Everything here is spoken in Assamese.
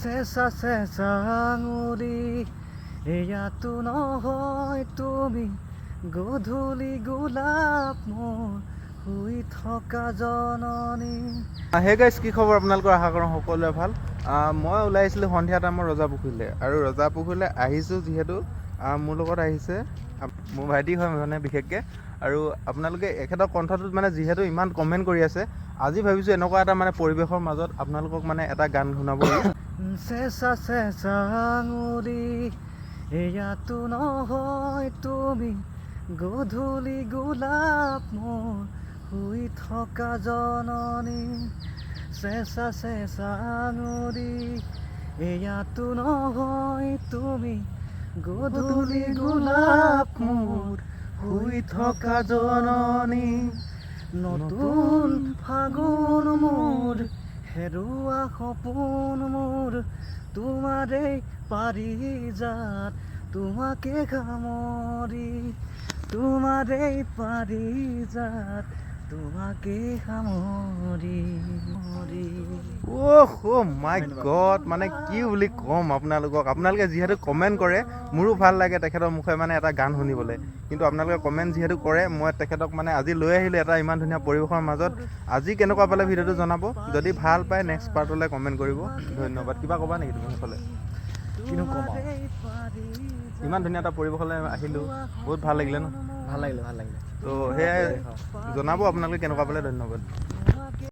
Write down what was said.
চেঁচা চেঁচা আঙুলি এয়াতো নহয় তুমি গধূলি গোলাপ মোৰ শুই থকা জননী। হে গাইছ, কি খবৰ আপোনালোকৰ? আশা কৰোঁ সকলোৱে ভাল। মই ওলাই আহিছিলোঁ সন্ধিয়া টাইমত ৰজাপুখুৰীলৈ, আৰু ৰজাপুখুৰীলৈ আহিছোঁ যিহেতু মোৰ লগত আহিছে মোৰ ভাইটি হয় মানে বিশেষকৈ। আৰু আপোনালোকে এখেতৰ কণ্ঠটোত মানে যিহেতু ইমান কমেণ্ট কৰি আছে, আজি ভাবিছোঁ এনেকুৱা এটা মানে পৰিৱেশৰ মাজত আপোনালোকক মানে এটা গান শুনাব। চেঁচা চেঁচা আঙুলি এয়াতো নহয় তুমি গধূলি গোলাপ মোৰ শুই থকা জননী। চেঁচা চেঁচা আঙুলি এয়াতো নহয় তুমি গধূলি গোলাপ মোৰ শুই থকা জননী। নতুন ফাগুন মোৰ হেৰুৱা সপোন মোৰ তোমাৰেই পাৰিজাত তোমাকে সামৰি, তোমাৰেই পাৰিজাত তোমাকে সামৰি। অ' মাই গড, মানে কি বুলি ক'ম আপোনালোকে যিহেতু কমেণ্ট কৰে, মোৰো ভাল লাগে তেখেতৰ মুখে মানে এটা গান শুনিবলৈ। কিন্তু আপোনালোকে কমেণ্ট যিহেতু কৰে, মই তেখেতক মানে আজি লৈ আহিলোঁ এটা ইমান ধুনীয়া পৰিৱেশৰ মাজত। আজি কেনেকুৱা পালে ভিডিঅ'টো জনাব, যদি ভাল পায় নেক্সট পাৰ্টলৈ কমেণ্ট কৰিব। ধন্যবাদ। কিবা ক'বা নেকি তুমি সেইফালে? কিনো ক'ম আৰু, ইমান ধুনীয়া এটা পৰিৱেশলৈ আহিলোঁ, বহুত ভাল লাগিলে ন? ভাল লাগিলে। ত' সেয়াই জনাব আপোনালোকে কেনেকুৱা পালে। ধন্যবাদ।